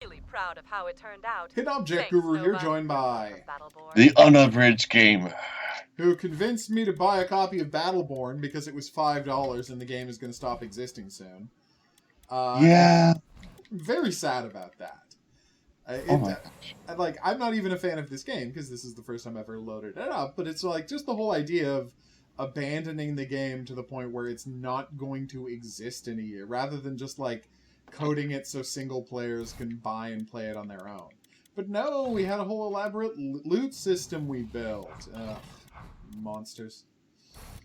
really proud of how it turned out. Hit Object Thanks, Guru here, Nova, joined by... Battleborn. The Unabridged game. who convinced me to buy a copy of Battleborn because it was $5 and the game is going to stop existing soon. Yeah. Very sad about that. Oh my gosh. I'm not even a fan of this game because this is the first time I've ever loaded it up, but it's like just the whole idea of abandoning the game to the point where it's not going to exist in a year, rather than just like coding it so single players can buy and play it on their own. But no, we had a whole elaborate loot system we built. Monsters.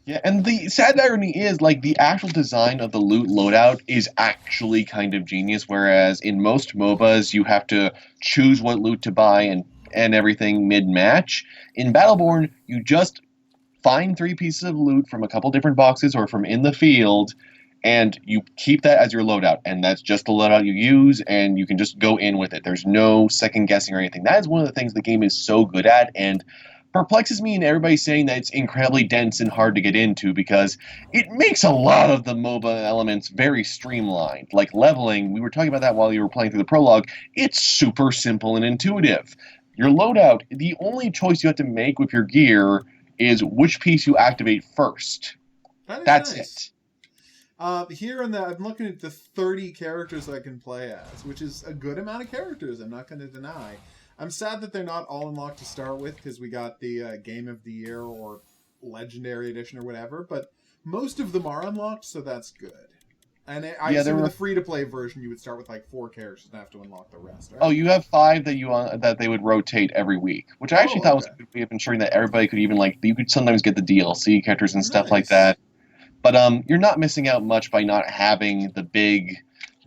Yeah, and the sad irony is, like, the actual design of the loot loadout is actually kind of genius, whereas in most MOBAs you have to choose what loot to buy and everything mid-match. In Battleborn, you just find 3 pieces of loot from a couple different boxes or from in the field, and you keep that as your loadout, and that's just the loadout you use, and you can just go in with it. There's no second guessing or anything. That is one of the things the game is so good at, and perplexes me, and everybody's saying that it's incredibly dense and hard to get into because it makes a lot of the MOBA elements very streamlined. Like leveling, we were talking about that while you were playing through the prologue, it's super simple and intuitive. Your loadout, the only choice you have to make with your gear is which piece you activate first. That's nice. it. Here in the, I'm looking at the 30 characters I can play as, which is a good amount of characters, I'm not going to deny. I'm sad that they're not all unlocked to start with, because we got the Game of the Year or Legendary Edition or whatever, but most of them are unlocked, so that's good. And I assume in the free-to-play version, you would start with like 4 characters and have to unlock the rest, right? Oh, you have 5 that they would rotate every week, which I actually thought was a good way of ensuring that everybody could even, like, you could sometimes get the DLC characters and stuff like that. But you're not missing out much by not having the big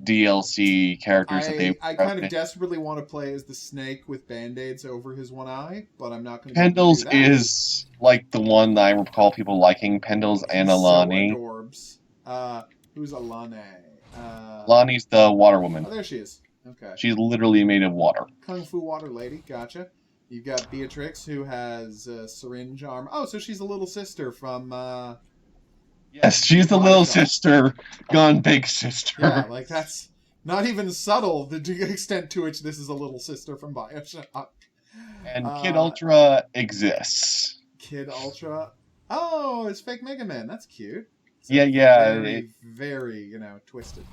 DLC characters that they... I kind of desperately want to play as the snake with band-aids over his one eye, but I'm not going to Pendles is like the one that I recall people liking. Pendles and Alani. So adorbs. Who's Alani? Alani's the water woman. Oh, there she is. Okay. She's literally made of water. Kung Fu water lady. Gotcha. You've got Beatrix, who has syringe arm. Oh, so she's a little sister from... Yes, she's the little sister gone big sister. Yeah, like that's not even subtle, the extent to which this is a little sister from Bioshock. And Kid Ultra exists. Kid Ultra? Oh, it's fake Mega Man. That's cute. It's very, twisted.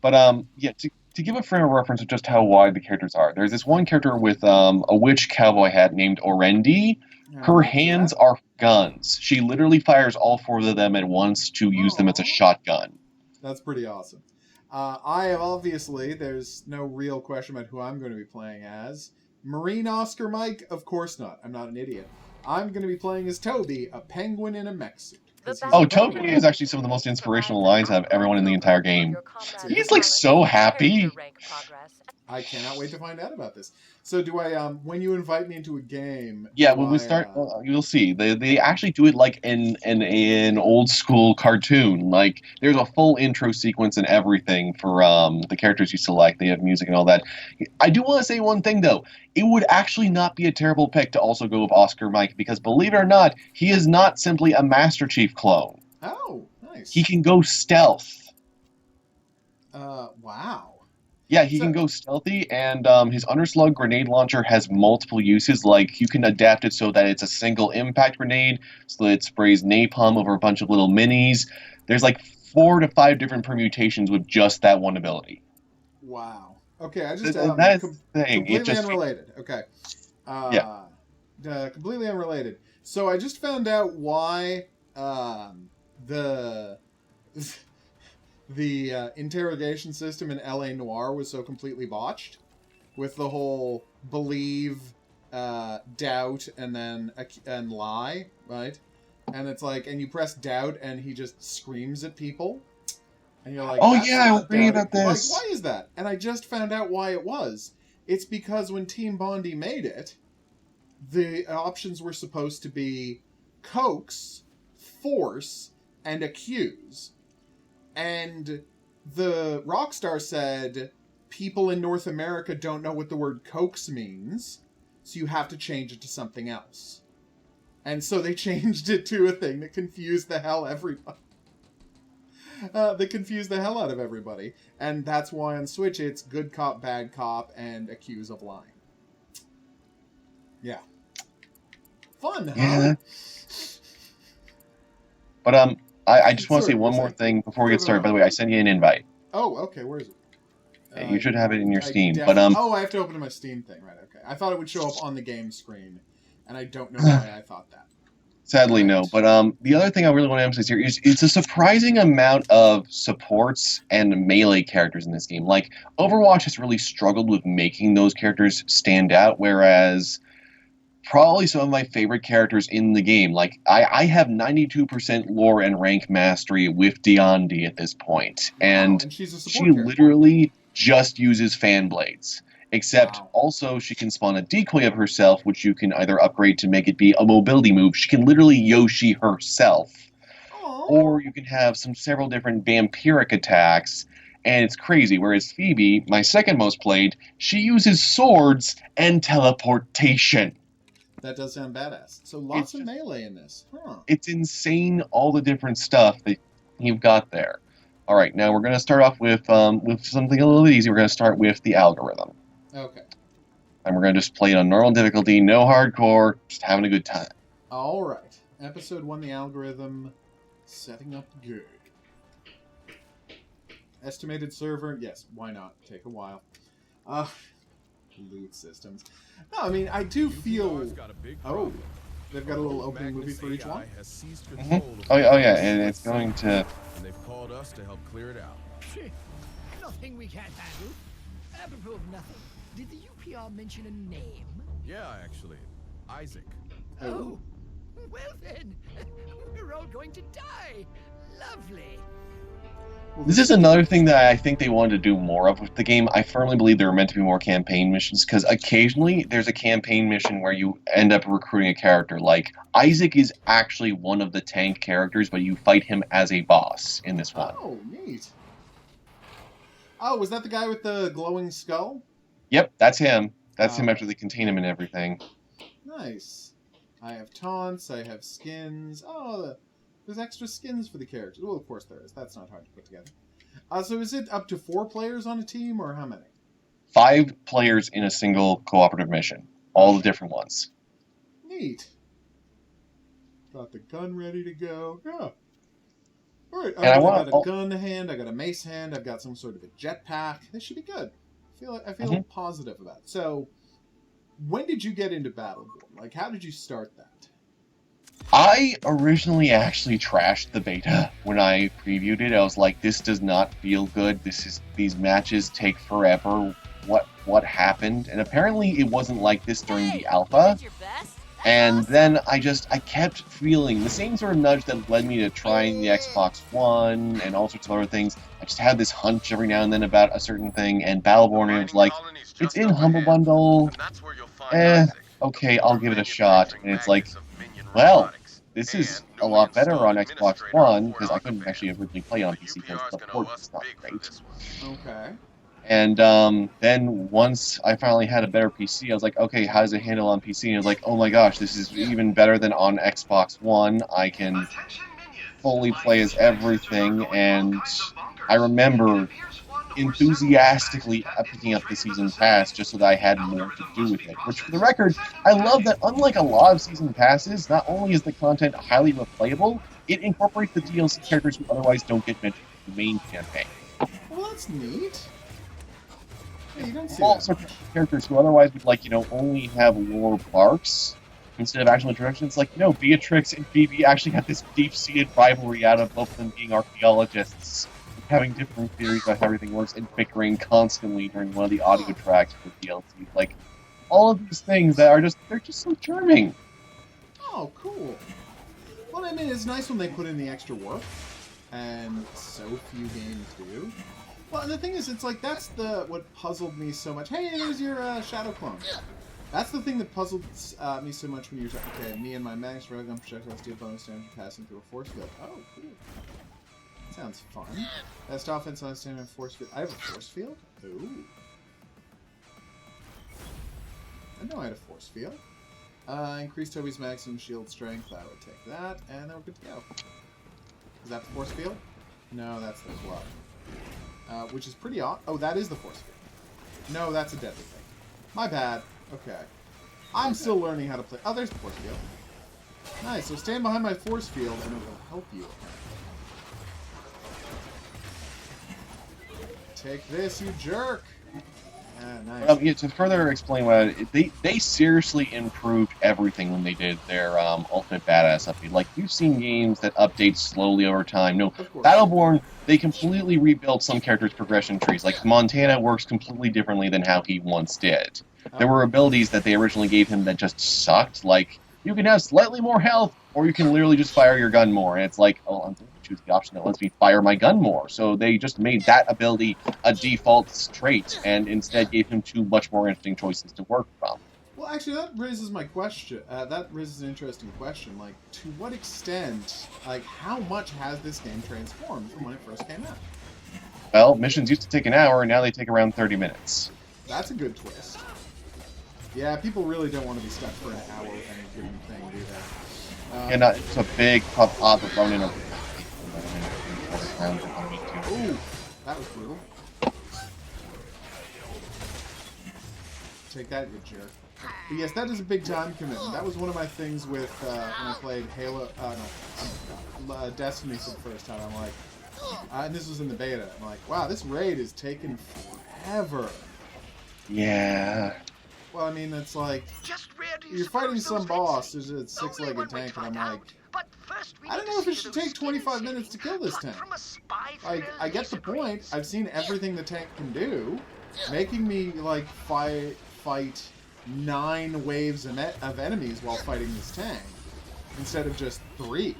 But, to give a frame of reference of just how wide the characters are, there's this one character with a witch cowboy hat named Orendi. Her hands are guns. She literally fires all 4 of them at once to use them as a shotgun. That's pretty awesome. Obviously, there's no real question about who I'm going to be playing as. Marine Oscar Mike? Of course not. I'm not an idiot. I'm going to be playing as Toby, a penguin in a mech suit. Oh, Toby is actually some of the most inspirational lines out of everyone in the entire game. He's like so happy. I cannot wait to find out about this. So do I, when you invite me into a game... Yeah, when we start, you'll see. They actually do it like in an old school cartoon. Like, there's a full intro sequence and everything for the characters you select. They have music and all that. I do want to say one thing, though. It would actually not be a terrible pick to also go with Oscar Mike, because believe it or not, he is not simply a Master Chief clone. Oh, nice. He can go stealth. Wow. Yeah, he can go stealthy, and his underslug grenade launcher has multiple uses. Like, you can adapt it so that it's a single impact grenade, so that it sprays napalm over a bunch of little minis. There's like 4 to 5 different permutations with just that one ability. Wow. Okay, I just... that's the thing. Completely unrelated. Okay. Completely unrelated. So I just found out why the interrogation system in L.A. Noire was so completely botched, with the whole believe, doubt, and lie, right? And it's like, and you press doubt, and he just screams at people, and you're like, oh yeah, I was reading about this. Like, why is that? And I just found out why it was. It's because when Team Bondi made it, the options were supposed to be coax, force, and accuse. And the Rockstar said, people in North America don't know what the word coax means, so you have to change it to something else. And so they changed it to a thing that confused the hell everybody. that confuse the hell out of everybody. And that's why on Switch it's good cop, bad cop, and accuse of lying. Yeah. Fun, huh? Yeah. But I just want to say one more thing before we get started. By the way, I sent you an invite. Oh, okay. Where is it? You should have it in your Steam. Oh, I have to open my Steam thing, right? Okay. I thought it would show up on the game screen, and I don't know why I thought that. Sadly, no. But the other thing I really want to emphasize here is it's a surprising amount of supports and melee characters in this game. Like, Overwatch has really struggled with making those characters stand out, whereas probably some of my favorite characters in the game, like, I have 92% lore and rank mastery with Deondi at this point. And she's a she literally just uses fan blades. Except also she can spawn a decoy of herself, which you can either upgrade to make it be a mobility move. She can literally Yoshi herself. Aww. Or you can have several different vampiric attacks, and it's crazy. Whereas Phoebe, my second most played, she uses swords and teleportation. That does sound badass. So lots of melee in this. Huh. It's insane, all the different stuff that you've got there. All right, now we're going to start off with something a little bit easy. We're going to start with the algorithm. Okay. And we're going to just play it on normal difficulty, no hardcore, just having a good time. All right. Episode 1, the algorithm, setting up good. Estimated server, yes, why not? Take a while. Loot systems. No, I mean, I do feel... Oh, they've got a little opening movie for each one? Mm-hmm. Oh, yeah, and it's going to... And they've called us to help clear it out. Nothing we can't handle. Apropos of nothing, did the UPR mention a name? Yeah, actually. Isaac. Oh. Well then, we're all going to die. Lovely. This is another thing that I think they wanted to do more of with the game. I firmly believe there were meant to be more campaign missions, because occasionally there's a campaign mission where you end up recruiting a character. Like, Isaac is actually one of the tank characters, but you fight him as a boss in this one. Oh, neat. Oh, was that the guy with the glowing skull? Yep, that's him. That's him after they contain him and everything. Nice. I have taunts, I have skins. Oh, there's extra skins for the characters. Well, of course there is. That's not hard to put together. So is it up to 4 players on a team, or how many? 5 players in a single cooperative mission. All the different ones. Neat. Got the gun ready to go. Yeah. Alright, And I got a gun hand, I got a mace hand, I've got some sort of a jetpack. This should be good. I feel positive about it. So, when did you get into Battleborn? Like, how did you start that? I originally actually trashed the beta when I previewed it. I was like, this does not feel good. These matches take forever. What happened? And apparently it wasn't like this during the alpha. And then I kept feeling the same sort of nudge that led me to trying the Xbox One and all sorts of other things. I just had this hunch every now and then about a certain thing, and Battleborn, it was like, it's in Humble Bundle. Okay, I'll give it a shot. And it's like, well, this is a lot better on Xbox One, because I couldn't actually originally play on PC because the port is not great. Okay. And then once I finally had a better PC, I was like, okay, how does it handle on PC? And I was like, oh my gosh, this is even better than on Xbox One. I can fully play as everything, and I remember enthusiastically picking up the Season Pass just so that I had more to do with it. Which, for the record, I love that unlike a lot of Season Passes, not only is the content highly replayable, it incorporates the DLC characters who otherwise don't get mentioned in the main campaign. Well, that's neat. Yeah, you don't see all sorts of characters who otherwise would, only have lore barks instead of actual introductions. Like, Beatrix and Phoebe actually have this deep-seated rivalry out of both of them being archaeologists, having different theories about how everything works, and bickering constantly during one of the audio tracks for DLC. Like, all of these things that they're just so charming. Oh, cool. Well, I mean, it's nice when they put in the extra work, and so few games do. Well, and the thing is, it's like, that's what puzzled me so much. Hey, there's your shadow clone. That's the thing that puzzled me so much when you were talking, okay, me and my max railgun projectile steel bonus damage passing through a force field. Oh, cool. Sounds fun. Best offense on stamina force field. I have a force field? Ooh. I know I had a force field. Increase Toby's maximum shield strength. I would take that, and then we're good to go. Is that the force field? No, that's the club. Which is pretty odd. Oh, that is the force field. No, that's a deadly thing. My bad. Okay. I'm still learning how to play. Oh, there's the force field. Nice. So stand behind my force field and it will help you. Take this, you jerk! Nice. Yeah, to further explain what they seriously improved everything when they did their Ultimate Badass update. Like, you've seen games that update slowly over time. No, Battleborn, they completely rebuilt some characters' progression trees. Like, Montana works completely differently than how he once did. There were abilities that they originally gave him that just sucked. Like, you can have slightly more health, or you can literally just fire your gun more. And it's like, oh, I'm going to choose the option that lets me fire my gun more. So they just made that ability a default trait, and instead gave him two much more interesting choices to work from. Well, actually, that raises my question. That raises an interesting question. Like, to what extent, like, how much has this game transformed from when it first came out? Well, missions used to take an hour, and now they take around 30 minutes. That's a good twist. Yeah, people really don't want to be stuck for an hour with any given thing, do they? And it's a big odd thrown in. Ooh, that was brutal. Take that, you jerk. But yes, that is a big time commitment. That was one of my things with when I played Halo, Destiny for the first time. I'm like, and this was in the beta. I'm like, wow, this raid is taking forever. Yeah. Well, I mean, it's like, you're fighting some boss, there's a six-legged tank, and I'm like, I don't know if it should take 25 minutes to kill this tank. Like, I get the point. I've seen everything the tank can do. Making me, like, fight 9 waves of enemies while fighting this tank, instead of just 3.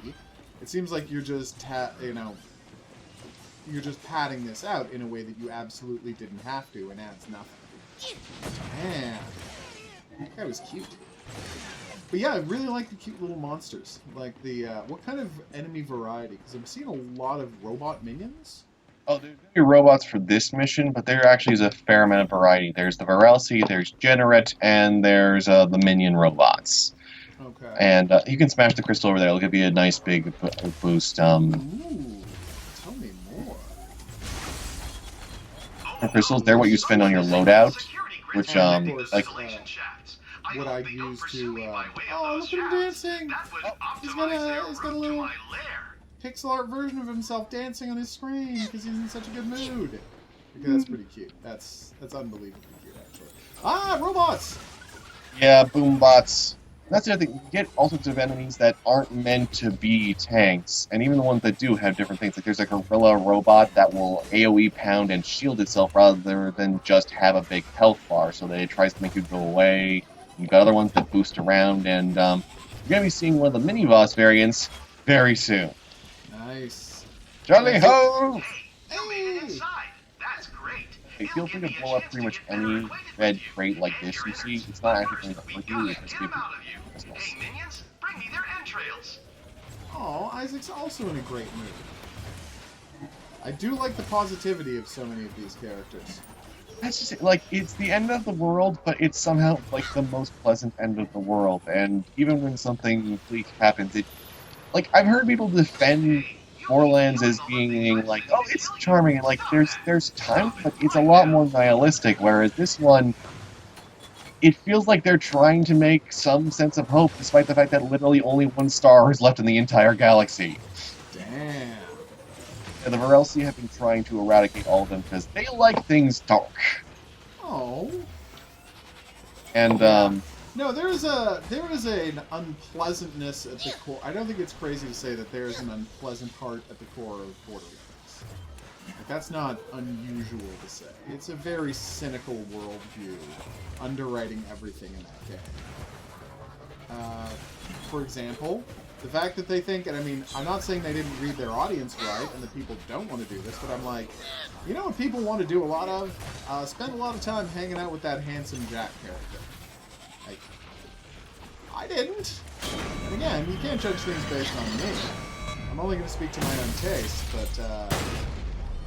It seems like you're just, you're just padding this out in a way that you absolutely didn't have to, and adds nothing. Man, that guy was cute. But yeah, I really like the cute little monsters. Like the, what kind of enemy variety? Because I'm seeing a lot of robot minions. Oh, there's going to be robots for this mission, but there actually is a fair amount of variety. There's the Varelsi, there's Generate, and there's the minion robots. Okay. And you can smash the crystal over there. It'll give you a nice big boost. Ooh, tell me more. The crystals, they're what you spend on your loadout, which, what I use to, oh, look at him dancing! He's got a little pixel art version of himself dancing on his screen because he's in such a good mood. Okay, that's pretty cute. That's unbelievably cute, actually. Ah, robots! Yeah, boom bots. That's the other thing. You get all sorts of enemies that aren't meant to be tanks, and even the ones that do have different things. Like there's a gorilla robot that will AoE pound and shield itself rather than just have a big health bar, so that it tries to make you go away. You've got other ones that boost around, and you're going to be seeing one of the mini-boss variants very soon. Nice. Jolly ho! Hey! Hey, feel free to blow up pretty much any red crate like this you see. It's not actually going to hurt you, it's just give you crystals. Oh, Isaac's also in a great mood. I do like the positivity of so many of these characters. That's just it. Like, it's the end of the world, but it's somehow like the most pleasant end of the world. And even when something bleak happens, like I've heard people defend Borderlands as being like, oh, it's charming, and like there's time, but it's a lot more nihilistic. Whereas this one, it feels like they're trying to make some sense of hope, despite the fact that literally only one star is left in the entire galaxy. Damn. And the Varelsi have been trying to eradicate all of them because they like things dark. Oh. And no, there is an unpleasantness at the core. I don't think it's crazy to say that there is an unpleasant heart at the core of Borderlands. Like, that's not unusual to say. It's a very cynical worldview, underwriting everything in that game. For example, the fact that they think, and I mean, I'm not saying they didn't read their audience right, and that people don't want to do this, but I'm like, you know what people want to do a lot of? Spend a lot of time hanging out with that handsome Jack character. Like, I didn't. And again, you can't judge things based on me. I'm only going to speak to my own taste, but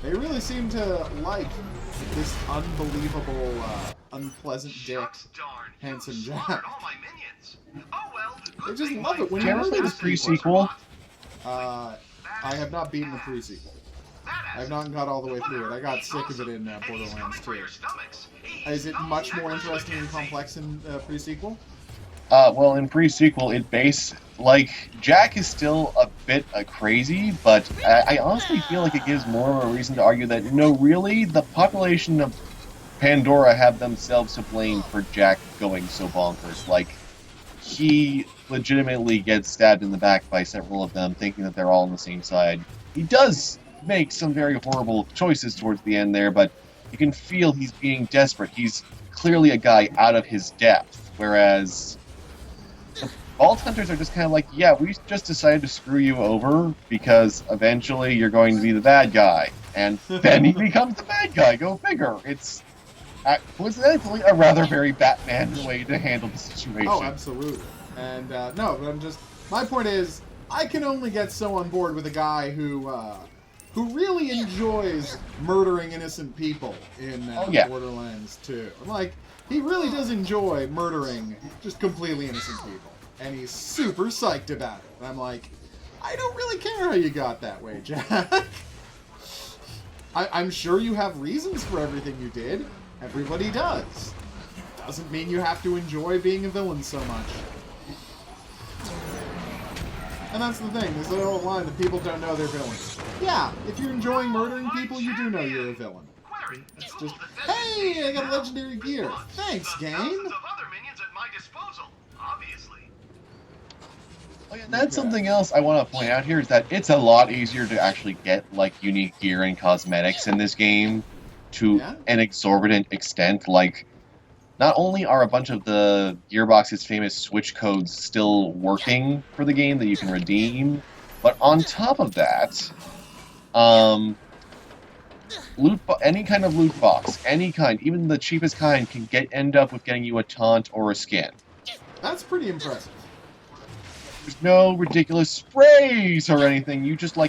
they really seem to like this unbelievable, unpleasant dick, handsome Jack. They just love it when you ever know play this the pre-sequel? I have not beaten the pre-sequel. I've not got all the way through it. I got sick of it in Borderlands 2. Is it much more interesting and complex in pre-sequel? Well, in pre-sequel, Jack is still a bit crazy, but I honestly feel like it gives more of a reason to argue that, really, the population of Pandora have themselves to blame for Jack going so bonkers. Like, he legitimately gets stabbed in the back by several of them, thinking that they're all on the same side. He does make some very horrible choices towards the end there, but you can feel he's being desperate. He's clearly a guy out of his depth, whereas the Vault Hunters are just kind of like, yeah, we just decided to screw you over because eventually you're going to be the bad guy. And then he becomes the bad guy. Go figure. It's coincidentally a rather very Batman way to handle the situation. Oh, absolutely. And, no, but my point is, I can only get so on board with a guy who really enjoys murdering innocent people in Borderlands 2. Like, he really does enjoy murdering just completely innocent people. And he's super psyched about it. And I'm like, I don't really care how you got that way, Jack. I'm sure you have reasons for everything you did. Everybody does. Doesn't mean you have to enjoy being a villain so much. And that's the thing, there's a little line that people don't know they're villains. Yeah, if you're enjoying murdering people, you do know you're a villain. It's just, hey, I got legendary gear. Thanks, game. Oh, yeah, that's something else I want to point out here, is that it's a lot easier to actually get, like, unique gear and cosmetics in this game to an exorbitant extent. Like, not only are a bunch of the Gearbox's famous Switch codes still working for the game that you can redeem, but on top of that, any kind of loot box, any kind, even the cheapest kind, can end up with getting you a taunt or a skin. That's pretty impressive. There's no ridiculous sprays or anything. You just, you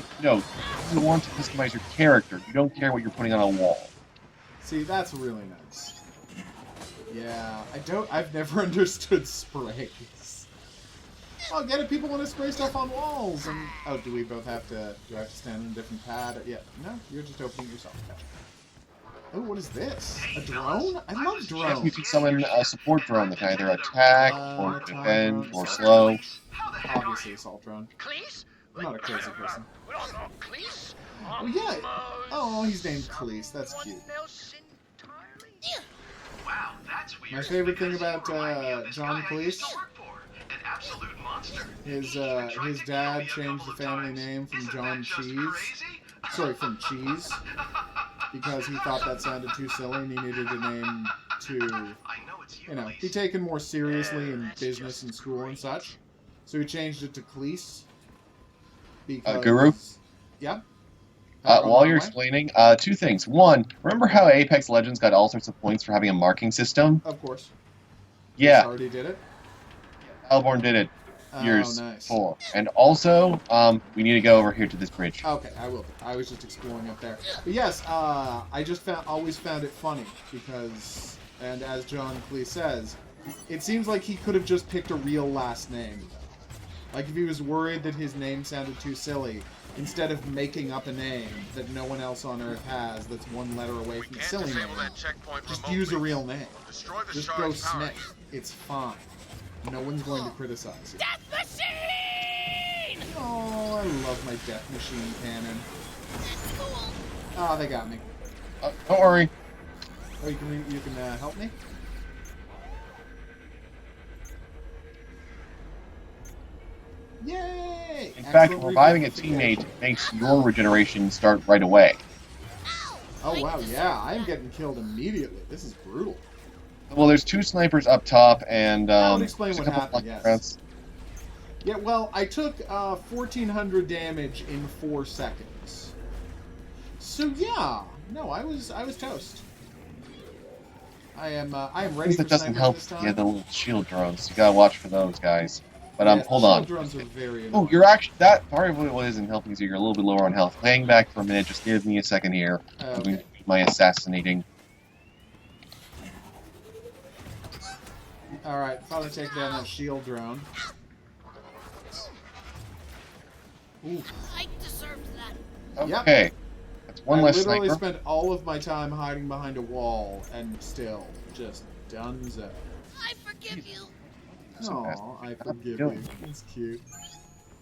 want to customize your character. You don't care what you're putting on a wall. See, that's really nice. Yeah, I've never understood sprays. Oh, get it, people want to spray stuff on walls, and... Oh, do we have to stand in a different pad? Yeah, no, you're just opening yourself. Gotcha. Oh, what is this? A drone? I love drones. You can summon a support drone that can either attack, or defend, or slow. Obviously, assault drone. I'm not a crazy person. Oh, yeah. Oh, he's named Cleese. That's cute. My favorite thing about John Cleese, his dad changed the family name from John Cheese. Sorry, from Cheese. Because he thought that sounded too silly and he needed a name to, be taken more seriously in business and school and such. So he changed it to Cleese. Because... Guru? Yeah? While you're explaining, two things. One, remember how Apex Legends got all sorts of points for having a marking system? Of course. Yeah. You already did it? Battleborn did it years before. And also, we need to go over here to this bridge. Okay, I will. I was just exploring up there. But yes, I just always found it funny because, and as John Cleese says, it seems like he could have just picked a real last name. Like if he was worried that his name sounded too silly, instead of making up a name that no one else on Earth has that's one letter away from a silly name, just use a real name. Just go Smith. It's fine. No one's going to criticize you. Death Machine! Oh, I love my Death Machine cannon. Oh, they got me. Don't worry. Oh, you can help me? Yay! In fact, reviving a teammate makes your regeneration start right away. Oh wow, yeah, I'm getting killed immediately. This is brutal. Well, there's two snipers up top, and that would explain what happened. Yes. Yeah, well, I took 1,400 damage in 4 seconds. So yeah, no, I was toast. I am ready for that doesn't snipers help. this time. Yeah, the little shield drones. You gotta watch for those guys. But hold on. Drones are very oh, you're actually that part of what isn't helping is you're a little bit lower on health. Hang back for a minute. Just give me a second here. Okay. My assassinating. All right, probably take down that shield drone. Ooh. I deserved that. Okay. Let's One I less literally sniper. spent all of my time hiding behind a wall and still just donezo. I forgive you. Aw, I forgive Doing. you. It's cute.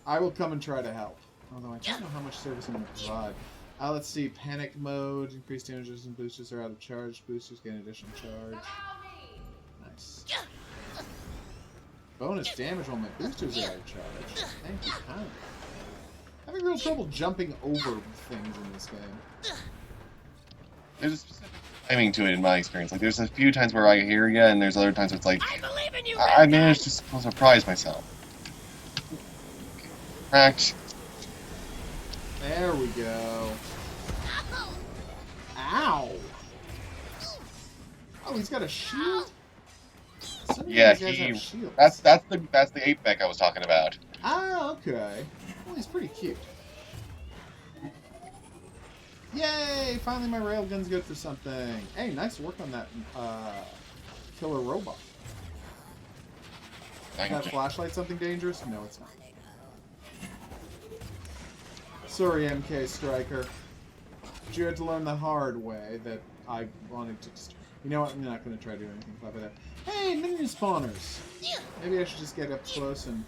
I will come and try to help. Although I don't know how much service I'm going to provide. Let's see. Panic mode. Increased damage and boosters are out of charge. Boosters gain additional charge. Nice. Bonus damage while my boosters are out of charge. Thank you kindly. Having real trouble jumping over things in this game. There's a specific timing to it in my experience. Like, there's a few times where I hear you, and there's other times where it's like, I believe in you. I managed to surprise myself. Cracked. There we go. Ow! Oh, he's got a shield? Some of Yeah, these guys have shields. that's the 8-mech I was talking about. Ah, okay. Well, he's pretty cute. Yay! Finally my railgun's good for something. Hey, nice work on that killer robot. Is that flashlight something dangerous? No, it's not. Sorry, MK Striker. But you had to learn the hard way that I wanted to... You know what? I'm not going to try to do anything clever there. Hey, minion spawners! Maybe I should just get up close and...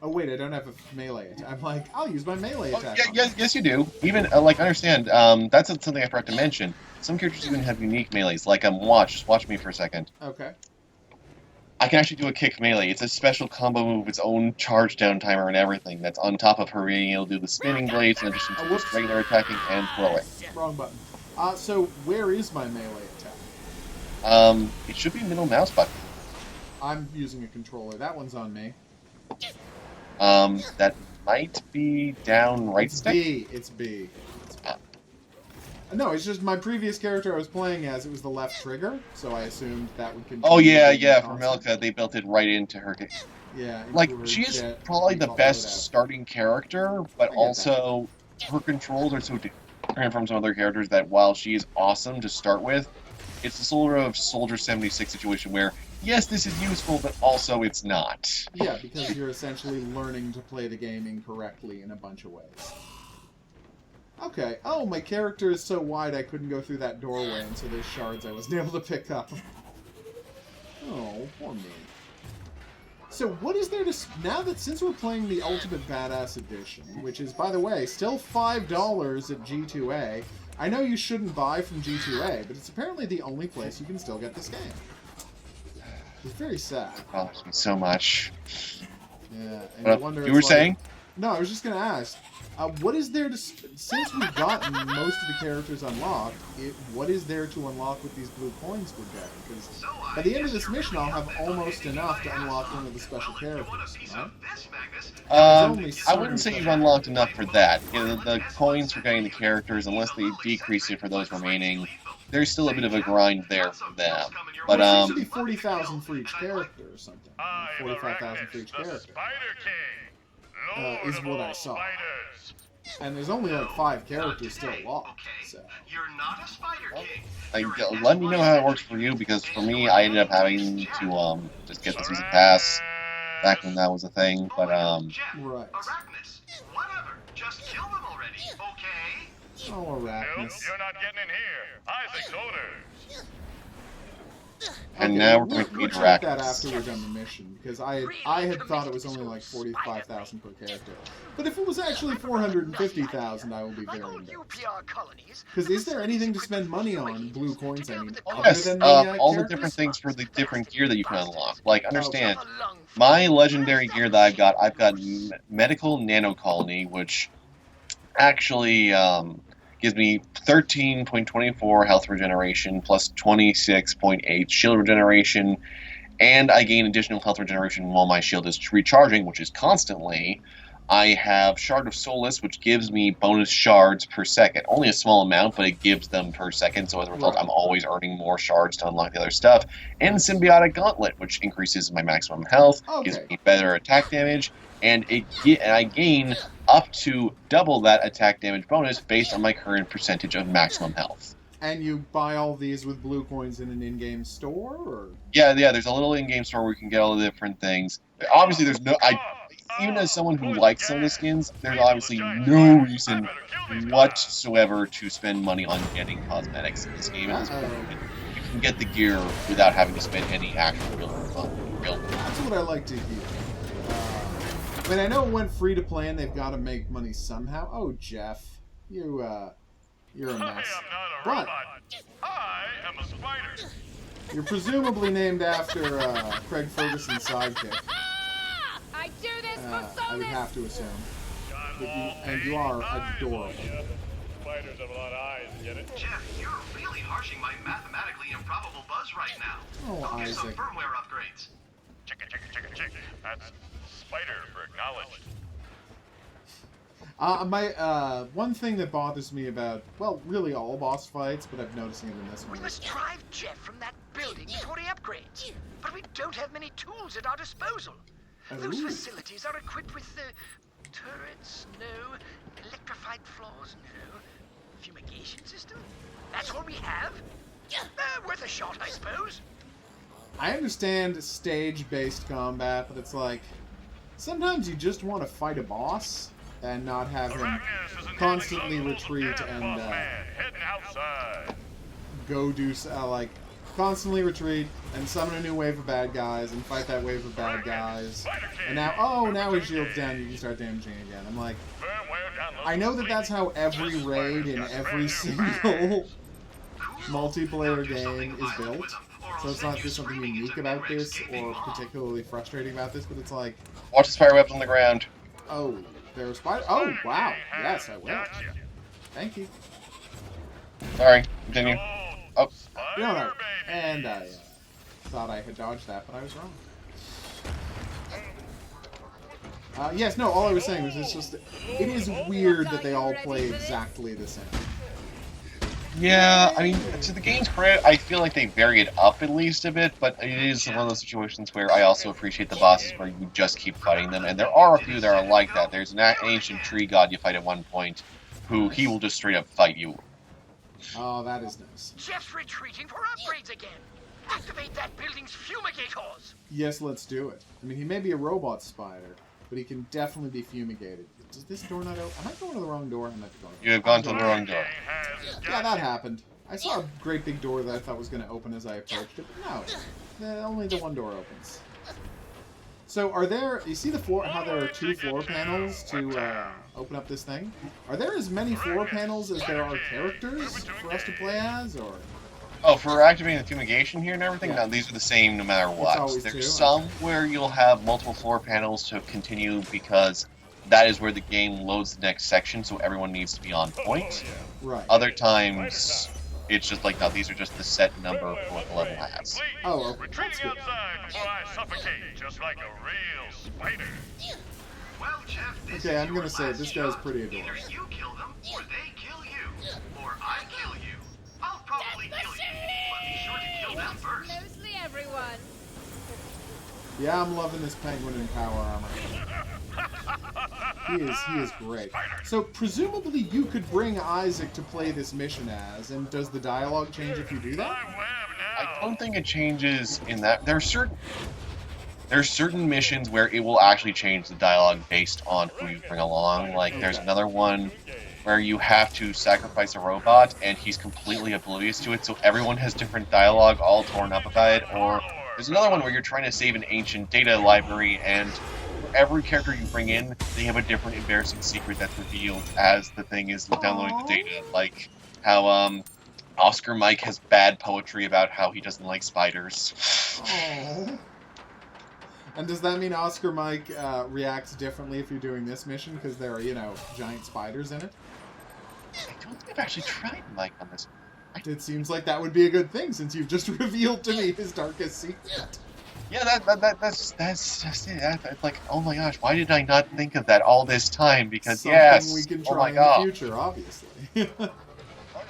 Oh, wait, I don't have a melee attack. I'm like, I'll use my melee attack. Yes, you do. Even, understand, that's something I forgot to mention. Some characters even have unique melees. Like, watch. Just watch me for a second. Okay. I can actually do a kick melee. It's a special combo move with its own charge down timer and everything. That's on top of her being able to do the spinning blades in addition to just regular attacking and throwing. Wrong button. So where is my melee attack? It should be middle mouse button. I'm using a controller. That one's on me. That might be down right It's stick. B. It's B. No, it's just my previous character I was playing as, it was the left trigger, so I assumed that would continue. Oh yeah, for constant. Melka, they built it right into her. Yeah. Like, into her she is jet probably the default best loadout. starting character, but that. also her controls are so different from some other characters that while she is awesome to start with, it's the sort of Soldier 76 situation where, yes, this is useful, but also it's not. Yeah, because you're essentially learning to play the game incorrectly in a bunch of ways. Okay. Oh, my character is so wide I couldn't go through that doorway, and so there's shards I wasn't able to pick up. Oh, poor me. So what is there to... Now that since we're playing the Ultimate Badass Edition, which is, by the way, still $5 at G2A, I know you shouldn't buy from G2A, but it's apparently the only place you can still get this game. It's very sad. Bothers me so much. Yeah, and I wonder... You were saying? No, I was just going to ask, what is there to... Since we've gotten most of the characters unlocked, what is there to unlock with these blue coins we're getting? Because by the end of this mission, I'll have almost enough to unlock one of the special characters, right? I wouldn't say you've unlocked enough for that. The coins for getting the characters, unless they decrease it for those remaining, there's still a bit of a grind there for them. But, it should be 40,000 for each character or something. 45,000 for each character. Is what I saw. And there's only like 5 characters still locked, so... Let me know how it works for you, because for me, I ended up having to just get the season pass back when that was a thing, but Right. Oh, Arachnus. You're not getting in here. Isaac's orders. and now we're going to we'll meet check that Arachnus. after we're done the mission, because I had thought it was only like 45,000 per character. But if it was actually 450,000, I will be very embarrassed. Because is there anything to spend money on, blue coins, I mean, other Yes, than all characters? the different things for the different gear that you can unlock. Like, understand, my legendary gear that I've got Medical Nano Colony, which actually gives me 13.24 health regeneration plus 26.8 shield regeneration, and I gain additional health regeneration while my shield is recharging, which is constantly. I have Shard of Solace, which gives me bonus shards per second. Only a small amount, but it gives them per second, so as a result, I'm always earning more shards to unlock the other stuff. And Symbiotic Gauntlet, which increases my maximum health, gives me better attack damage, and I gain up to double that attack damage bonus based on my current percentage of maximum health. And you buy all these with blue coins in an in-game store, or? Yeah, there's a little in-game store where you can get all the different things. Obviously, there's no... even as someone who likes some of the skins, there's obviously no reason whatsoever to spend money on getting cosmetics in this game at this point. You can get the gear without having to spend any actual real money. That's what I like to hear. I mean, I know it went free to play and they've got to make money somehow. Oh, Jeff, you're a mess. I am not a But robot. I am a spider. you're presumably named after Craig Ferguson's sidekick. I do this for I would Solus! have to assume. John And you are adorable. Spiders have a lot of eyes, get it? Jeff, you're really harshing my mathematically improbable buzz right now. Oh, Go do some Isaac. firmware upgrades. Chicka, chicka, chicka, chick. That's spider for acknowledged. One thing that bothers me about, well, really all boss fights, but I'm noticing it in this We one. must drive Jeff from that building before he upgrades. But we don't have many tools at our disposal. Those Ooh. facilities are equipped with turrets, no. Electrified floors, no. Fumigation system? That's all we have? Worth a shot, I suppose. I understand stage-based combat, but it's like, sometimes you just want to fight a boss and not have him Arachnus is an constantly inexhaustible retreat gas and boss man heading outside. go do, like, constantly retreat and summon a new wave of bad guys and fight that wave of bad guys. And now, oh, now his shield's down, you can start damaging again. I'm like, Firmware download I know that that's how every raid in every single multiplayer game is built, so it's not just something unique about this or particularly frustrating about this, but it's like, Watch the spider webs on the ground. oh, there's spider. Oh, wow. Yes, I will. Gotcha. Thank you. Sorry, continue. Oh, No, no. Spider baby. And I thought I had dodged that, but I was wrong. Yes, no, all I was saying was it's just, it is weird that they all play exactly the same. yeah, I mean, to the game's credit, I feel like they vary it up at least a bit, but it is one of those situations where I also appreciate the bosses where you just keep fighting them, and there are a few that are like that. There's an ancient tree god you fight at one point, who he will just straight up fight you. Oh, that is nice. Jeff's retreating for upgrades again. Activate that building's fumigators. Yes, let's do it. I mean, he may be a robot spider, but he can definitely be fumigated. Does this door not open? Am I going to the wrong door? I might be going to the You have gone to the wrong door. Yeah, that happened. I saw a great big door that I thought was going to open as I approached it, but no. Only the one door opens. So are there, you see the floor, how there are 2 floor panels to open up this thing? Are there as many floor panels as there are characters for us to play as, or? Oh, for activating the fumigation here and everything? Yeah. No, these are the same no matter what. always There's two, some where you'll have multiple floor panels to continue because that is where the game loads the next section, so everyone needs to be on point. Right. Other times, it's just like, no, these are just the set number for what the level has. Oh, okay. Retreating That's good. outside before I suffocate, just like a real spider. Well, Jeff, this Okay, is I'm your gonna say last this guy's shot. pretty adorable. Either you kill them, or they kill you. Or I kill you. I'll probably kill you, but be sure to kill them first. Mostly everyone. Yeah, I'm loving this penguin in power armor. He is great. So presumably you could bring Isaac to play this mission as, and does the dialogue change if you do that? I don't think it changes in that. There's certain missions where it will actually change the dialogue based on who you bring along. Like, there's another one where you have to sacrifice a robot, and he's completely oblivious to it, so everyone has different dialogue all torn up about it. Or there's another one where you're trying to save an ancient data library, and for every character you bring in, they have a different embarrassing secret that's revealed as the thing is downloading the data. Like how Oscar Mike has bad poetry about how he doesn't like spiders. Aww. And does that mean Oscar Mike reacts differently if you're doing this mission because there are, giant spiders in it? I don't think I've actually tried Mike on this. It seems like that would be a good thing since you've just revealed to me his darkest secret. Yeah, that's just it. That's like, oh my gosh, why did I not think of that all this time? Because Something we can oh try my in god. the future, obviously.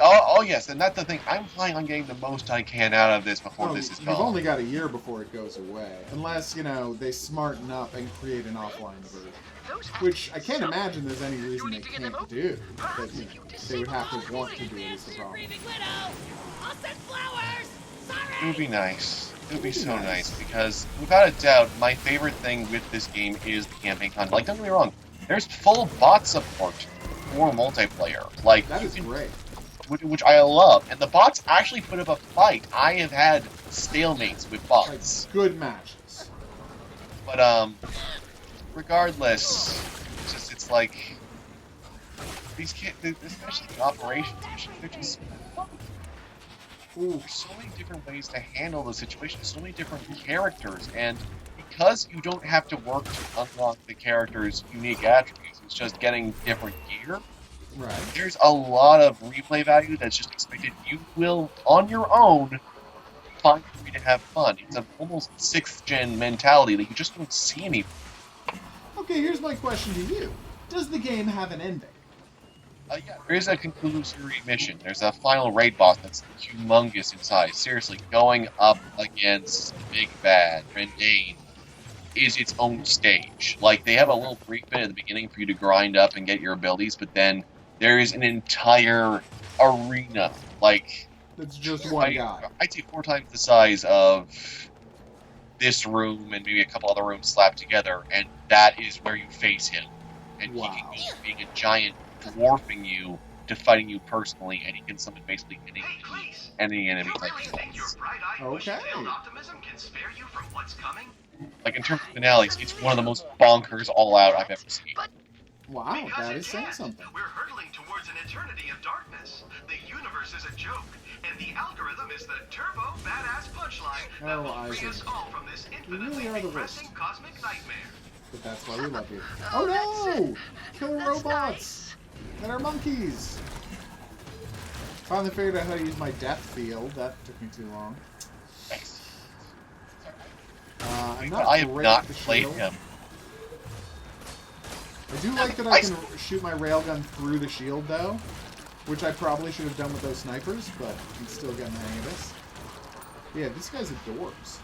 Oh yes, and that's the thing. I'm planning on getting the most I can out of this before Well, this is you've gone. only got a year before it goes away. Unless, they smarten up and create an offline version. Which I can't imagine there's any reason they can't do. But, they would have to want to do it is the problem. It would be nice. It would be so nice, because without a doubt, my favorite thing with this game is the campaign content. Like, don't get me wrong, there's full bot support for multiplayer. Like, That is great. which I love, and the bots actually put up a fight. I have had stalemates with Like, bots, good matches. but regardless, it's like these kids, especially the operations, they're just. Ooh. There's so many different ways to handle the situation, so many different characters, and because you don't have to work to unlock the character's unique attributes, it's just getting different gear, Right. there's a lot of replay value that's just expected. You will, on your own, find a way to have fun. It's an almost 6th gen mentality that you just don't see anymore. Okay, here's my question to you. Does the game have an ending? Yeah, there is a conclusory mission. There's a final raid boss that's humongous in size. Seriously, going up against the Big Bad, Rendane, is its own stage. Like, they have a little brief bit at the beginning for you to grind up and get your abilities, but then there is an entire arena. Like, That's just one guy. I'd say 4 times the size of this room and maybe a couple other rooms slapped together, and that is where you face him. And he can go from being a giant dwarfing you to fighting you personally, and he can summon basically any enemy You type really he think your wants. bright-eyed, Okay. bushy-tailed optimism can spare you from what's coming? Like, in terms of finales, it's one of the most bonkers all-out I've ever seen. Wow, Because that it is saying can't. something. We're hurtling towards an eternity of darkness. The universe is a joke, and the algorithm is the turbo badass punchline that Oh, will free Isaac. us all from this infinitely really are the depressing worst. cosmic nightmare. But that's why we love you. Oh no! Killer robots! And our monkeys! Finally figured out how to use my death field. That took me too long. Thanks. I'm not I have great not at the played shield. him. I do like that I can shoot my railgun through the shield, though, which I probably should have done with those snipers, but I'm still getting the hang of this. Yeah, this guy's adorbs.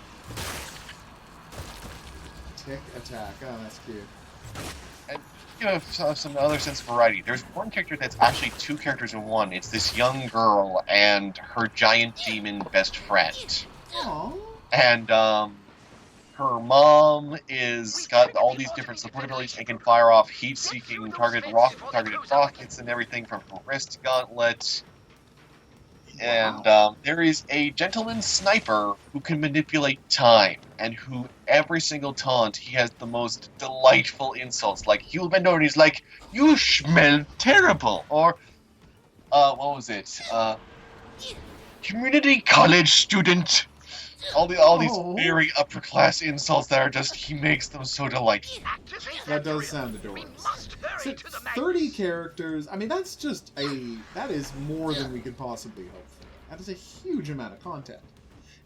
Tick attack. Oh, that's cute. And, you know, some other sense of variety. There's one character that's actually 2 characters in one. It's this young girl and her giant demon best friend. Aww. And, her mom is got all these different support abilities and can fire off heat-seeking targeted rockets and everything from her wrist gauntlet. And there is a gentleman sniper who can manipulate time, and who every single taunt he has the most delightful insults. Like, he'll bend over and he's like, "You smell terrible," or what was it? Community college student. All these very upper class insults that are just, he makes them so delightful. That does sound adorable. So 30 characters, I mean, that's just that is more than we could possibly hope for. That is a huge amount of content.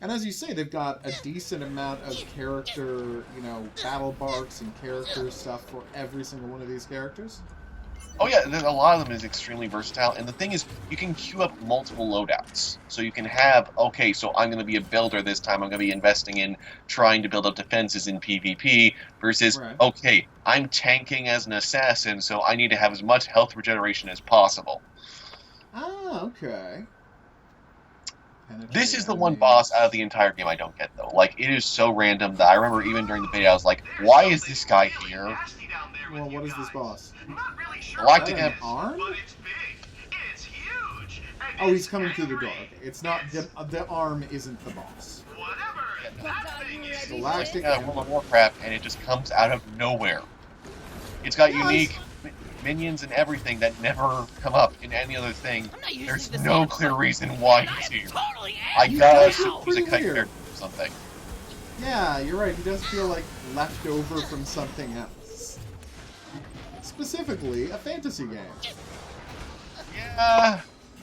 And as you say, they've got a decent amount of character, you know, battle barks and character stuff for every single one of these characters. Oh yeah, a lot of them is extremely versatile, and the thing is, you can queue up multiple loadouts. So you can have, okay, so I'm going to be a builder this time, I'm going to be investing in trying to build up defenses in PvP, versus, Right. okay, I'm tanking as an assassin, so I need to have as much health regeneration as possible. Ah, okay. This is the one boss out of the entire game I don't get, though. Like, it is so random that I remember even during the beta, I was like, why is this guy here? Well, what is this boss? Not really sure Galactic what it An is, arm? but it's big. It's huge. And Oh, he's it's coming through the door. angry. Okay. It's not the arm isn't the boss. Whatever that thing is. Galactic. World of Warcraft, and it just comes out of nowhere. It's got unique minions and everything that never come up in any other thing. There's no clear reason why he's here. I gotta assume he's a cut character or something. Yeah, you're right. He does feel like left over from something else. Specifically, a fantasy game. Yeah,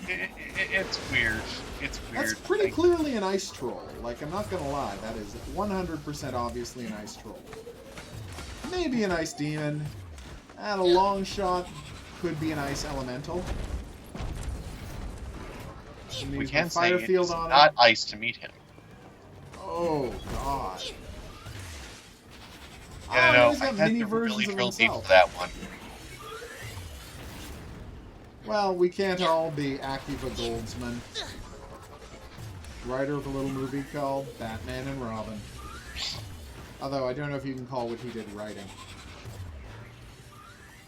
it's weird. It's weird. That's pretty clearly an ice troll. Like, I'm not gonna lie. That is 100% obviously an ice troll. Maybe an ice demon. At a long shot, could be an ice elemental. We can say fire it's field on not it. ice to meet him. Oh god. Yeah, no, he's I got had mini to versions really of drill deep himself. for that one. Well, we can't all be Akiva Goldsman. writer of a little movie called Batman and Robin. Although I don't know if you can call what he did writing.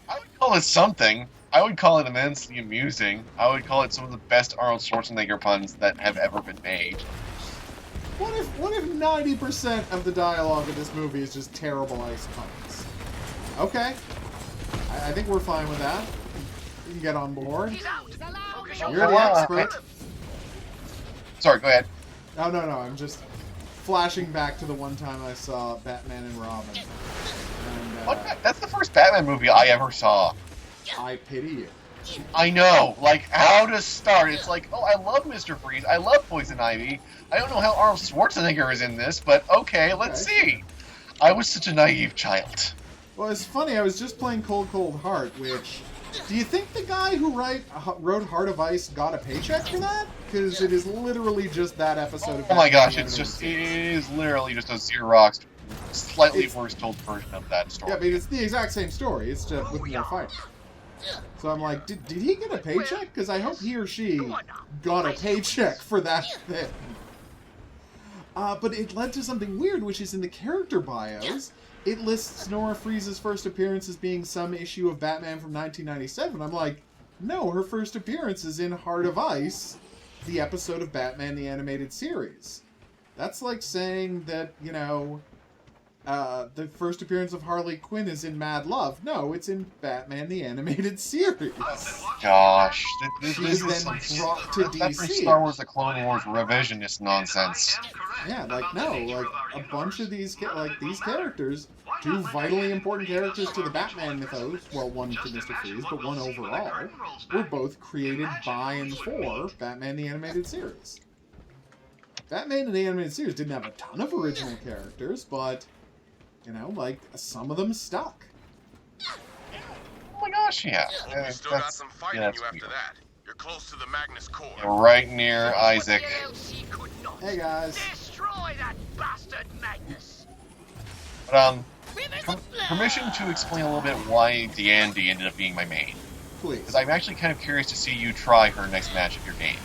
I would call it something. I would call it immensely amusing. I would call it some of the best Arnold Schwarzenegger puns that have ever been made. What if 90% of the dialogue in this movie is just terrible ice puns? Okay. I think we're fine with that. You can get on board. He's out. Focus your You're the expert. Sorry, go ahead. No, I'm just flashing back to the one time I saw Batman and Robin. And, What? That's the first Batman movie I ever saw. I pity you. I know, like, how to start. It's like, oh, I love Mr. Freeze. I love Poison Ivy. I don't know how Arnold Schwarzenegger is in this, but okay, let's see. I was such a naive child. Well, it's funny. I was just playing Cold Cold Heart, which... Do you think the guy who wrote Heart of Ice got a paycheck for that? Because it is literally just that episode of Oh my Batman gosh, the it Animated is literally just a Xerox, slightly worse told version of that story. Yeah, but it's the exact same story. It's just with more fighting. So I'm like, did he get a paycheck? Because I hope he or she got a paycheck for that thing. But it led to something weird, which is in the character bios, it lists Nora Freeze's first appearance as being some issue of Batman from 1997. I'm like, no, her first appearance is in Heart of Ice, the episode of Batman the Animated Series. That's like saying that, you know, the first appearance of Harley Quinn is in Mad Love. No, it's in Batman the Animated Series. Gosh, this She is was some then brought to that's DC. Star Wars: The Clone Wars revisionist nonsense. Yeah, like no, like a bunch of these these characters, two vitally important characters to the Batman mythos. Well, one to Mr. Freeze, but one overall, were both created by and for Batman the Animated Series. Batman the Animated Series didn't have a ton of original characters, but you know, like some of them stuck. Oh my gosh, yeah. You still got some fighting that's you after weird. that. You're close to the Magnus core. You're right near Isaac. DLC could not Hey guys. destroy that bastard Magnus. But, permission to explain a little bit why Deandy ended up being my main. Please. Because I'm actually kind of curious to see you try her next match of your game.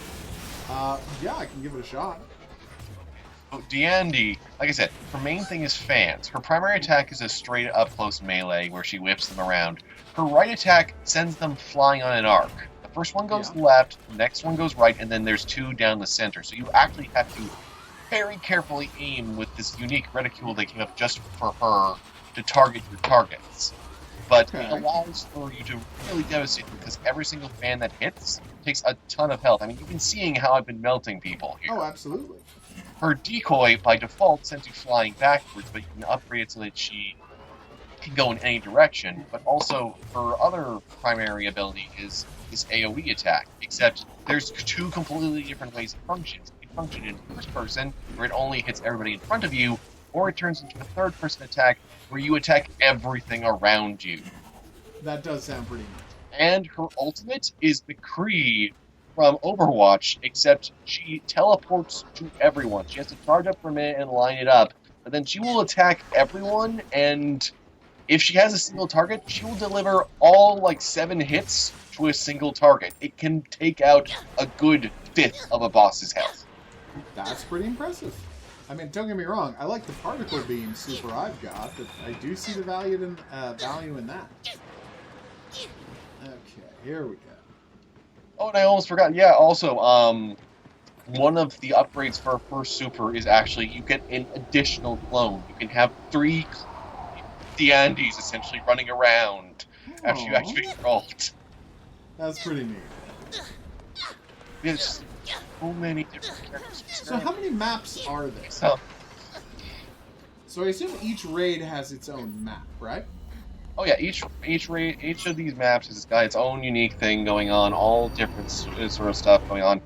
Yeah, I can give it a shot. So Deandy, like I said, her main thing is fans. Her primary attack is a straight up close melee where she whips them around. Her right attack sends them flying on an arc. The first one goes left, the next one goes right, and then there's two down the center. So you actually have to very carefully aim with this unique reticule they came up just for her to target your targets. But it allows for you to really devastate them because every single fan that hits takes a ton of health. I mean, you've been seeing how I've been melting people here. Oh, absolutely. Her decoy, by default, sends you flying backwards, but you can upgrade it so that she can go in any direction. But also, her other primary ability is this AoE attack, except there's two completely different ways it functions. It can function in first person, where it only hits everybody in front of you, or it turns into a third person attack, where you attack everything around you. That does sound pretty neat. And her ultimate is the Kree from Overwatch, except she teleports to everyone. She has to charge up for a minute and line it up, but then she will attack everyone, and if she has a single target, she will deliver all, 7 hits to a single target. It can take out a good fifth of a boss's health. That's pretty impressive. I mean, don't get me wrong, I like the particle beam super I've got, but I do see the value in that. Okay, here we go. Oh, and I almost forgot. Yeah, also, one of the upgrades for first super is actually you get an additional clone. You can have 3 Deandys essentially running around after you activate your ult. That's pretty neat. There's so many different characters. So how many maps are there? So I assume each raid has its own map, right? Oh yeah, each of these maps has got its own unique thing going on, all different sort of stuff going on.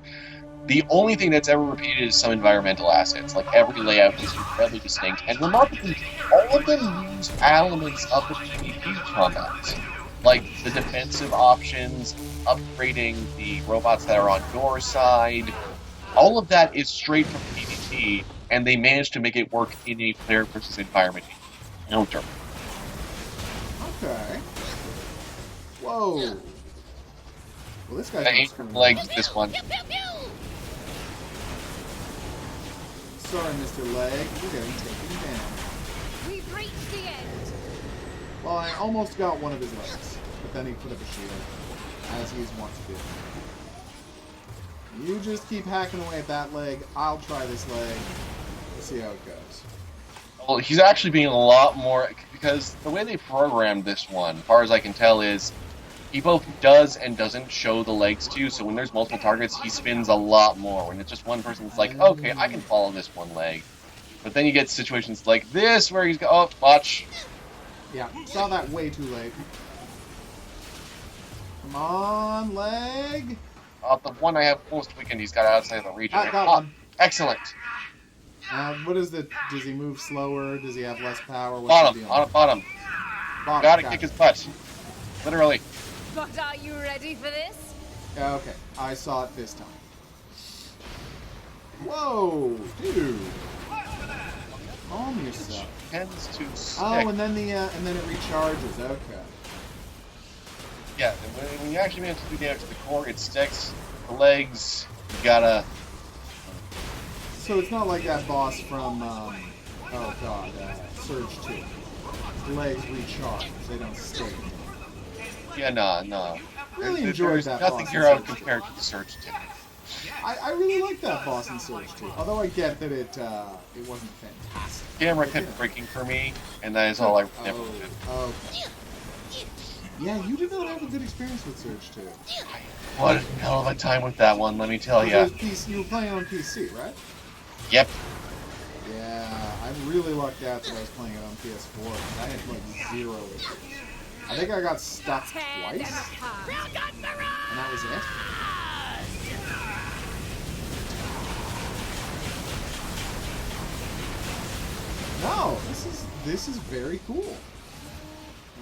The only thing that's ever repeated is some environmental assets. Like every layout is incredibly distinct, and remarkably, all of them use elements of the PvP combat, like the defensive options, upgrading the robots that are on your side. All of that is straight from PvP, and they managed to make it work in a player versus environment encounter. Okay. Whoa. Well, this guy's I hate legs this one. sorry, Mr. Leg. You're getting taken down. We've reached the end. Well, I almost got one of his legs, but then he put up a shield, as he's wont to do. You just keep hacking away at that leg. I'll try this leg. We'll see how it goes. Well, he's actually being a lot more, because the way they programmed this one, as far as I can tell, is he both does and doesn't show the legs to you, so when there's multiple targets, he spins a lot more. When it's just one person, it's like, okay, I can follow this one leg. But then you get situations like this, where he's oh, watch. Yeah, saw that way too late. Come on, leg. The one I have most weakened, he's got outside the region. I got one. Excellent. What is the... Does he move slower? Does he have less power? What's Bottom, the deal? bottom, bottom. Gotta kick his butt. Literally. But are you ready for this? Okay, I saw it this time. Whoa, dude. Calm yourself. Tends to stick. Oh, and then and then it recharges. Okay. Yeah, when you actually manage to do damage to the core, it sticks. The legs, you gotta... So it's not like that boss from, oh god, Surge 2. The legs recharge, they don't stick. Yeah, no. Really enjoyed that nothing boss. here out compared to the Surge 2. I really like that boss in Surge 2, although I get that it wasn't fantastic. Camera kept breaking for me, and that is all I never did. Okay. Yeah, you did not have a good experience with Surge 2. What a hell of a time with that one, let me tell ya. You were playing on PC, right? Yep. Yeah, I really lucked out that I was playing it on PS4. I had like 0 issues. I think I got stuck twice, and that was it. No, this is very cool.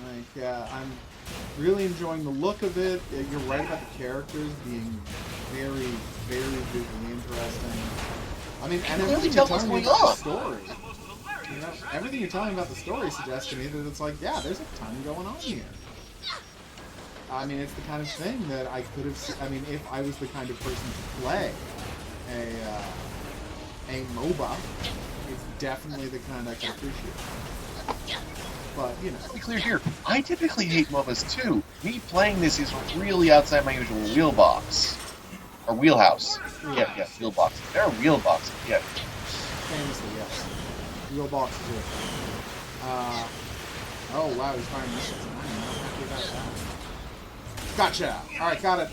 Like, I'm really enjoying the look of it. You're right about the characters being very, very visually interesting. I mean, and everything you're telling me about the story, you know, everything you're telling me about the story suggests to me that it's like, yeah, there's a ton going on here. I mean, it's the kind of thing that I could have. I mean, if I was the kind of person to play a MOBA, it's definitely the kind I can appreciate. But you know, to be clear here, I typically hate MOBAs too. Me playing this is really outside my usual wheelbox. Or wheelhouse. Yeah, wheelbox. They're a wheelbox. Yeah. Famously, yes. Wheelbox is it. Oh wow, he's firing missiles. I'm not happy about that. Gotcha! Alright, got it.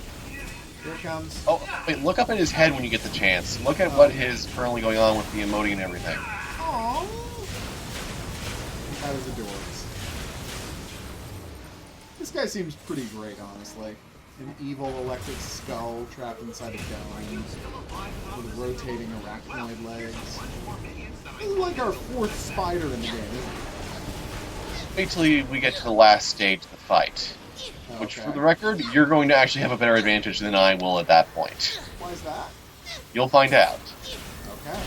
Here it comes. Oh, wait, look up at his head when you get the chance. Look at what is currently going on with the emoting and everything. Aww. That is adorable. This guy seems pretty great, honestly. An evil electric skull trapped inside a dome with rotating arachnoid legs. This is like our 4th spider in the game, isn't it? Wait till we get to the last stage of the fight. Okay. Which, for the record, you're going to actually have a better advantage than I will at that point. Why is that? You'll find out. Okay.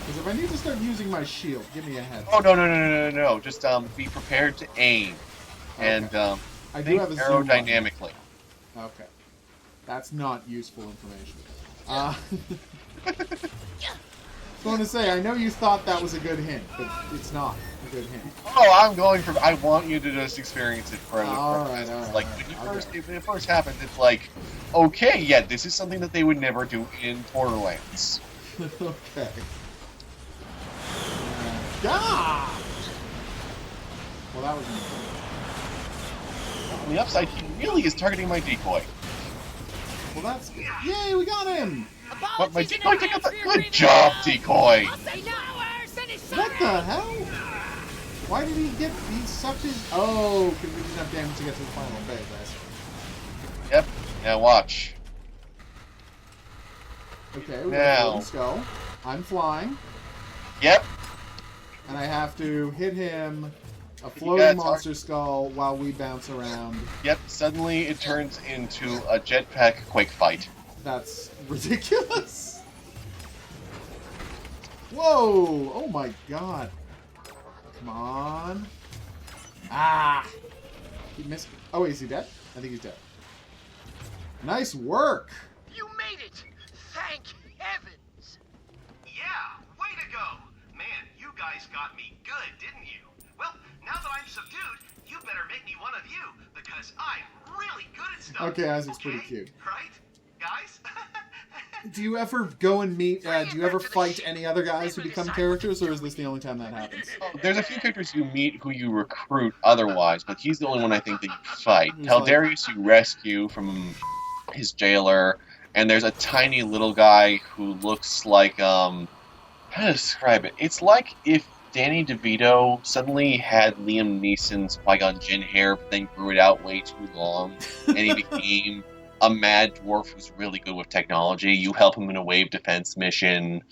Because if I need to start using my shield, give me a heads. Oh, no. Just be prepared to aim. Okay. And I do think have a zoom aerodynamically. Okay. That's not useful information. I was going to say, I know you thought that was a good hint, but it's not a good hint. Oh, I'm going for... I want you to just experience it for Alright. Like, when it first happened, it's like, okay, yeah, this is something that they would never do in Borderlands. Okay. Ah! Well, that was... On the upside, he really is targeting my decoy. Well, that's good. Yay, we got him! But my decoy took out the... Good job, decoy! What the hell? Why did he get... He sucked his... Oh, because we didn't have damage to get to the final phase, I see. Yep. Now watch. Okay, we got a golden skull. I'm flying. Yep. And I have to hit him... A floating monster skull while we bounce around. Yep, suddenly it turns into a jetpack quake fight. That's ridiculous. Whoa! Oh my god. Come on. Ah! He missed. Oh, wait, is he dead? I think he's dead. Nice work! You made it! Thank heavens! Yeah, go. Man, you guys got me good, didn't you? Well, now that I'm subdued, you better make me one of you, because I'm really good at stuff. Okay, Isaac's pretty cute. Right? Guys? Do you ever go and meet, do you ever fight any other guys who become characters, or is this the only time that happens? There's a few characters you meet who you recruit otherwise, but he's the only one I think that you fight. Who's Teldarius you rescue from his jailer, and there's a tiny little guy who looks like, how to describe it? It's like if Danny DeVito suddenly had Liam Neeson's Qui-Gon Jinn hair, but then grew it out way too long, and he became a mad dwarf who's really good with technology. You help him in a wave defense mission.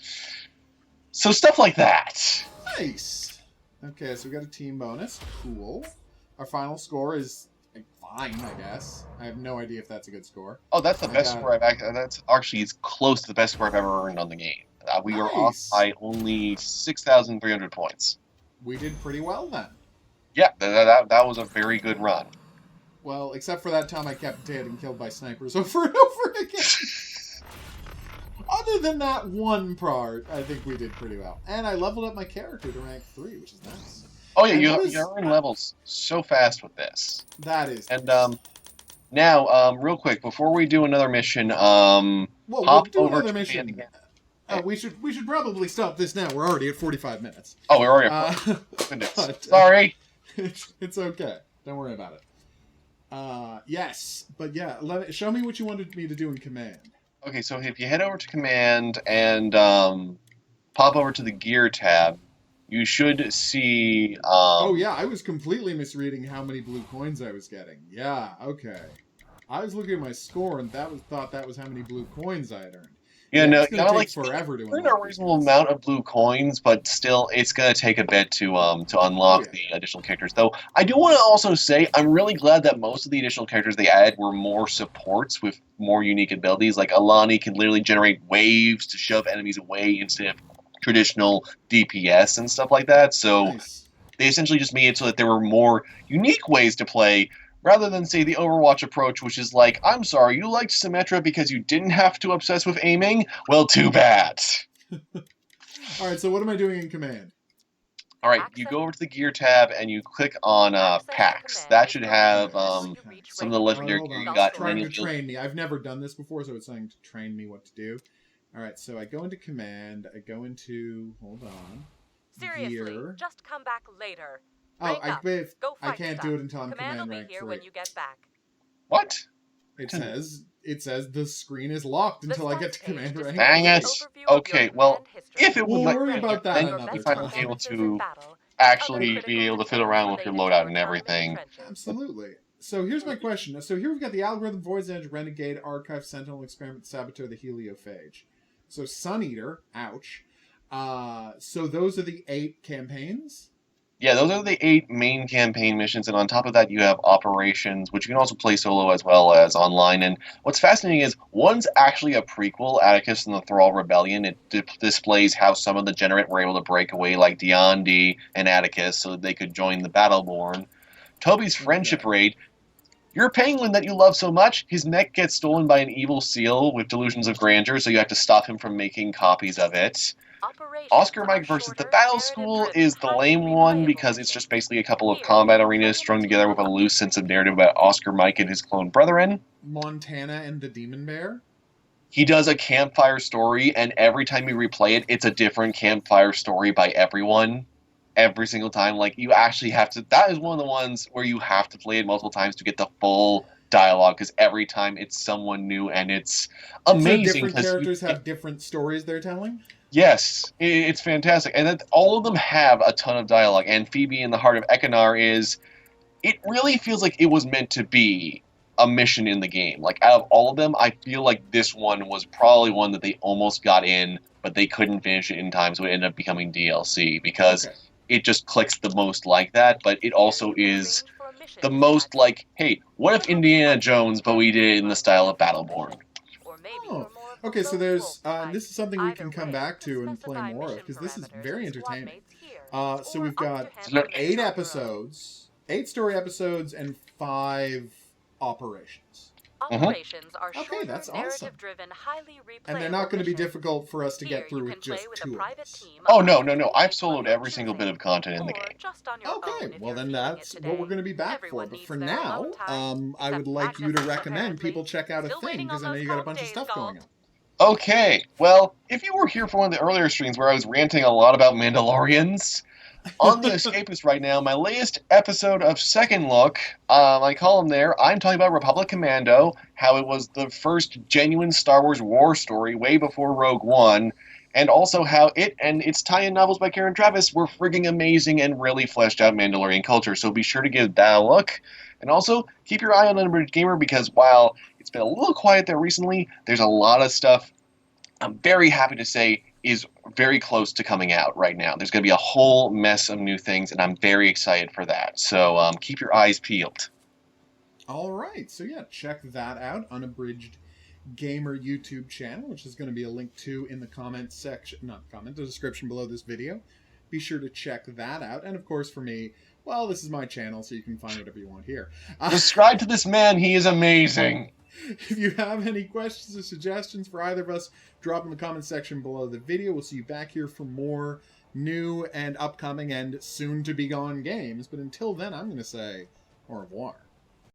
So stuff like that. Nice. Okay, so we got a team bonus. Cool. Our final score is like, fine, I guess. I have no idea if that's a good score. Oh, that's the best score I've actually... That's actually it's close to the best score I've ever earned on the game. We were off by only 6,300 points. We did pretty well then. Yeah, that was a very good run. Well, except for that time I kept getting killed by snipers over and over again. Other than that one part, I think we did pretty well. And I leveled up my character to rank 3, which is nice. Oh yeah, you earn levels so fast with this. That is And nice. now, real quick, before we do another mission, Well, hop we'll do over another to mission. again. We should probably stop this now. We're already at 45 minutes. Oh, we're already at minutes. But, Sorry. It's okay. Don't worry about it. Yes, but yeah, show me what you wanted me to do in command. Okay, so if you head over to command and pop over to the gear tab, you should see... oh yeah, I was completely misreading how many blue coins I was getting. Yeah, okay. I was looking at my score and thought that was how many blue coins I had earned. Yeah, no, it's gonna take forever to earn a unlock reasonable these. amount of blue coins, but still, it's going to take a bit to unlock the additional characters. Though, I do want to also say, I'm really glad that most of the additional characters they added were more supports with more unique abilities. Like, Alani can literally generate waves to shove enemies away instead of traditional DPS and stuff like that. So, Nice. they essentially just made it so that there were more unique ways to play, rather than, say, the Overwatch approach, which is like, I'm sorry, you liked Symmetra because you didn't have to obsess with aiming? Well, too bad. Alright, so what am I doing in command? Alright, you go over to the gear tab and you click on packs. That should have some of the legendary Hold gear on, you it's got. trying And to train me. I've never done this before, so it's saying to train me what to do. Alright, so I go into command, I go into, hold on, Seriously, gear. just come back later. Oh, Rank up. Go I fight can't stuff. do it until I'm Command will command be rank here 3. when you get back. What? It says the screen is locked until I get to command rank. Dang it. Okay, well, if it would We'll let worry me, about that then another if I'm time. able to actually be able to fiddle around with your loadout and everything. Absolutely. So here's my question. So here we've got the Algorithm, Void's Edge, Renegade, Archive, Sentinel, Experiment, Saboteur, the Heliophage. So Sun Eater, ouch. So those are the 8 campaigns? Yeah, those are the 8 main campaign missions, and on top of that you have operations, which you can also play solo as well as online. And what's fascinating is, one's actually a prequel, Atticus and the Thrall Rebellion. It displays how some of the Generate were able to break away, like Diondi and Atticus, so that they could join the Battleborn. Toby's Friendship Raid. Your penguin that you love so much, his mech gets stolen by an evil seal with delusions of grandeur, so you have to stop him from making copies of it. Oscar Mike versus the Battle School is the lame one because it's just basically a couple of combat arenas strung together with a loose sense of narrative about Oscar Mike and his clone brethren. Montana and the Demon Bear? He does a campfire story, and every time you replay it, it's a different campfire story by everyone. Every single time. Like, you actually have to... That is one of the ones where you have to play it multiple times to get the full dialogue, because every time it's someone new, and it's amazing. So different characters have different stories they're telling? Yes, it's fantastic. And then all of them have a ton of dialogue. And Phoebe in the Heart of Ekinar is... It really feels like it was meant to be a mission in the game. Like, out of all of them, I feel like this one was probably one that they almost got in, but they couldn't finish it in time, so it ended up becoming DLC, because it just clicks the most like that, but it also is the most like, hey, what if Indiana Jones, but we did it in the style of Battleborn? Oh. Okay, so there's this is something we can come back to and play more of, because this is very entertaining. So we've got 8 episodes, 8 story episodes, and 5 operations. Operations are Okay, shorter, that's awesome. narrative-driven, highly replayable And they're not going to be missions. difficult for us to Here, get through you with can play just with two a of private us. team Oh, of no, up no, to no. 3 I've people of soloed your every single bit choosing, of content in the or game. just on your Okay, own if well you're then feeling it that's today. what we're going to be back for. Everyone But needs for their now, alone time, I would except like you to Magnus, recommend apparently. people check out a Still thing, waiting because on I know those you got a comp bunch of days, stuff going on. Okay, well, if you were here for one of the earlier streams where I was ranting a lot about Mandalorians, on The Escapist right now, my latest episode of Second Look, I call them there, I'm talking about Republic Commando, how it was the first genuine Star Wars war story way before Rogue One, and also how it and its tie-in novels by Karen Travis were frigging amazing and really fleshed out Mandalorian culture, so be sure to give that a look. And also, keep your eye on Unabridged Gamer, because while it's been a little quiet there recently, there's a lot of stuff I'm very happy to say is very close to coming out right now. There's going to be a whole mess of new things, and I'm very excited for that. So keep your eyes peeled. All right, so yeah, check that out. Unabridged Gamer YouTube channel, which is going to be a link to in the comment section, not comment, the description below this video. Be sure to check that out. And of course, for me, well, this is my channel, so you can find whatever you want here. Subscribe to this man. He is amazing. If you have any questions or suggestions for either of us, drop in the comment section below the video. We'll see you back here for more new and upcoming and soon to be gone games. But until then, I'm going to say au revoir.